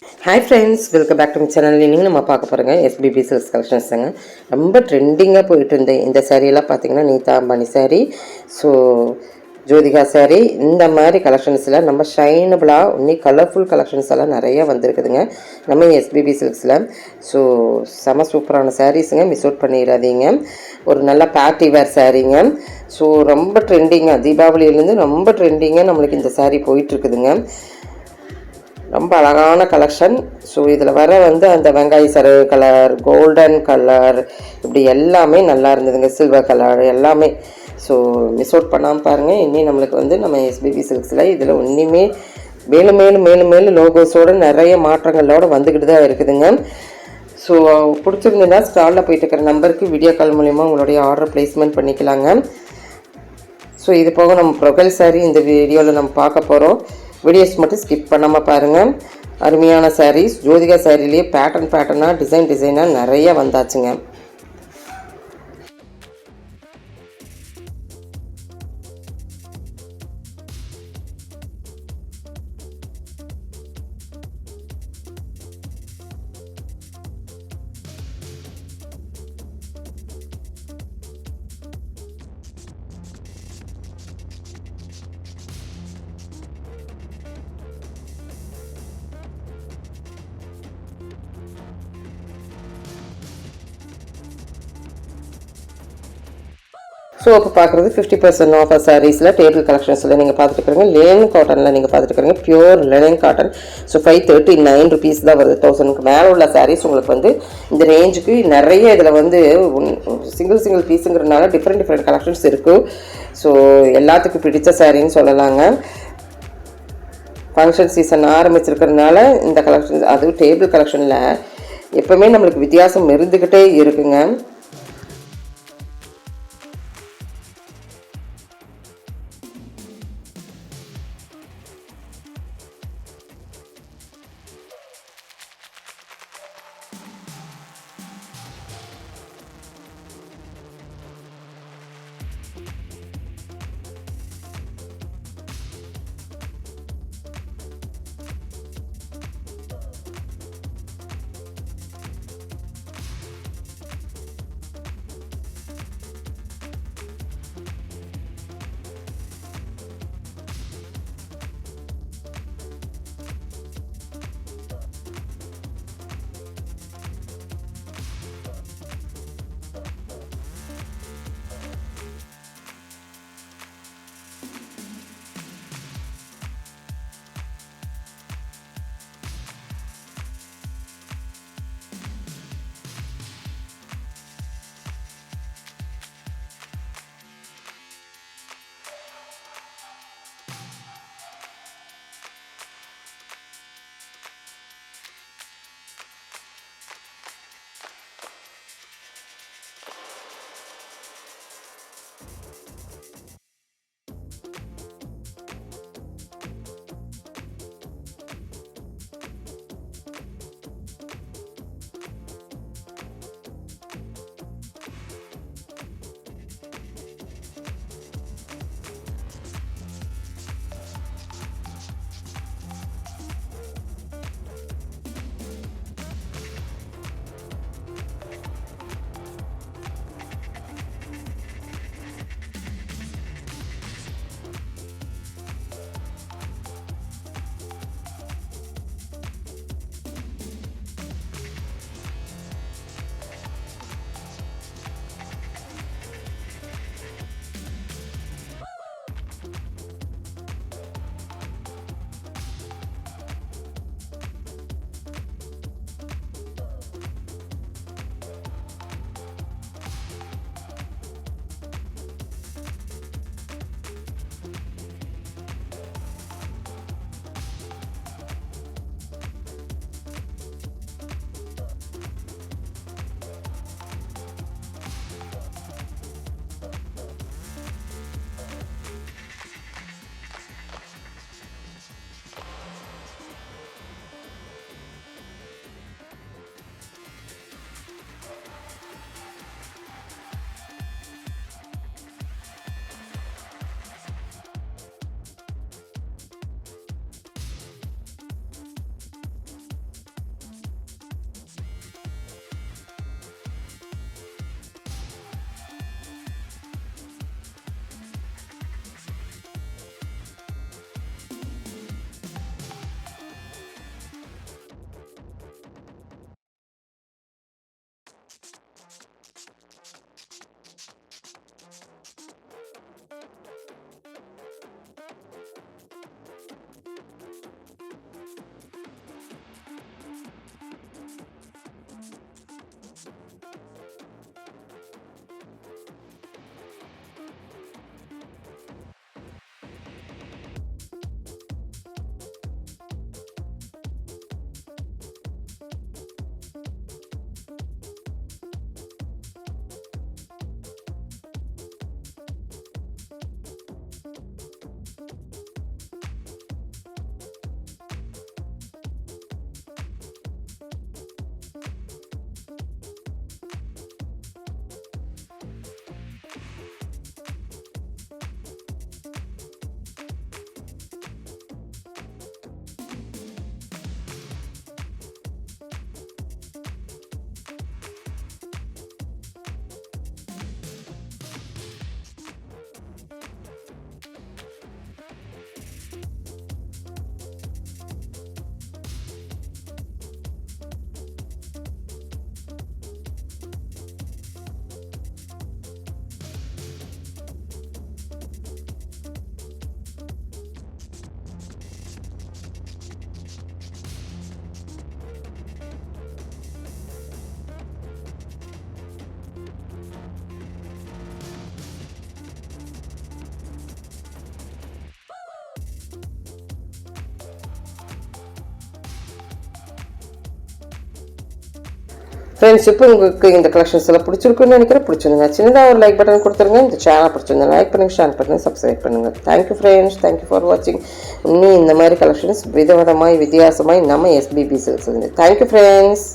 Hi friends, welcome back to my channel. நீங்கள் நம்ம பார்க்க போகிறோங்க எஸ்பிபி சில்க்ஸ் கலெக்ஷன்ஸுங்க. ரொம்ப ட்ரெண்டிங்காக போயிட்டு இருந்தேன் இந்த சாரீலாம் பார்த்தீங்கன்னா நீதா அம்பானி சாரீ, ஸோ ஜோதிகா சாரீ, இந்த மாதிரி கலெக்ஷன்ஸில் நம்ம ஷைனபிளாக இன்னும் கலர்ஃபுல் கலெக்ஷன்ஸ் எல்லாம் நிறையா வந்திருக்குதுங்க நம்ம எஸ்பிபி சில்க்ஸில். ஸோ செம சூப்பரான சாரீஸுங்க, மிஸ் அவுட் பண்ணிடாதீங்க. ஒரு நல்ல பார்ட்டி வேர் சாரீங்க. ஸோ ரொம்ப ட்ரெண்டிங்காக தீபாவளியிலேருந்து ரொம்ப ட்ரெண்டிங்காக நம்மளுக்கு இந்த சாரீ போயிட்டுருக்குதுங்க. ரொம்ப அழகான கலெக்ஷன். ஸோ இதில் வர அந்த வெங்காய சரகு கலர், கோல்டன் கலர், இப்படி எல்லாமே நல்லா இருந்ததுங்க. சில்வர் கலர் எல்லாமே. ஸோ மிஸ் அவுட் பண்ணாமல் பாருங்கள். இன்னும் நம்மளுக்கு நம்ம எஸ்பிபி சில்க்ஸில் இதில் இன்னுமே மேலும் மேலும் மேலும் மேலும் லோகோஸோடு நிறைய மாற்றங்களோடு வந்துக்கிட்டு தான் இருக்குதுங்க. ஸோ பிடிச்சிருந்ததுன்னா ஸ்டாலில் போயிட்டு இருக்கிற நம்பருக்கு வீடியோ கால் மூலிமா உங்களுடைய ஆர்டர் ப்ளேஸ்மெண்ட் பண்ணிக்கலாங்க. ஸோ இது போக நம்ம ப்ரொஃபைல் சாரீ இந்த வீடியோவில் நம்ம பார்க்க போகிறோம். வீடியோஸ் மட்டும் ஸ்கிப் பண்ணாமல் பாருங்கள். அருமையான சாரீஸ். ஜோதிகா சாரீலேயே பேட்டர்னாக டிசைனாக நிறைய வந்தாச்சுங்க. ஸோ இப்போ பார்க்குறது 50% ஆஃபர் சாரீஸில் டேபிள் கலெக்ஷன்ஸில் நீங்கள் பார்த்துட்டுருக்கீங்க. லேன் காட்டனில் நீங்கள் பார்த்துட்டுருக்கீங்க. Pure linen cotton. So 539 rupees தான் வருது. 1000க்கு மேலே உள்ள சாரீஸ் உங்களுக்கு இந்த ரேஞ்சுக்கு நிறைய இதில் சிங்கிள் பீஸுங்கிறதுனால டிஃப்ரெண்ட் கலெக்ஷன்ஸ் இருக்குது. ஸோ எல்லாத்துக்கும் பிடிச்ச சாரின்னு சொல்லலாங்க. ஃபங்க்ஷன் சீசன் ஆரம்பிச்சிருக்கிறதுனால இந்த கலெக்ஷன்ஸ், அதுவும் டேபிள் கலெக்ஷனில் எப்போவுமே நம்மளுக்கு வித்தியாசம் இருந்துக்கிட்டே இருக்குங்க. ஃப்ரெண்ட்ஸ், இப்போ உங்களுக்கு இந்த கலெக்ஷன்ஸ் எல்லாம் பிடிச்சிருக்குன்னு நினைக்கிறேன். பிடிச்சிருந்தா சின்னதாக ஒரு லைக் பட்டன் கொடுத்துருங்க. இந்த சேனல் பிடிச்சிருந்தா லைக் பண்ணுங்கள், ஷேர் பண்ணுங்கள், சப்ஸ்கிரைப் பண்ணுங்கள். தேங்க்யூ ஃப்ரெண்ட்ஸ், தேங்க்யூ ஃபார் வாட்சிங். இன்னும் இந்த மாதிரி கலெக்ஷன்ஸ் விதவிதமாய் வித்தியாசமாய் நம்ம எஸ்பிபி சில்க்ஸ். Thank you friends.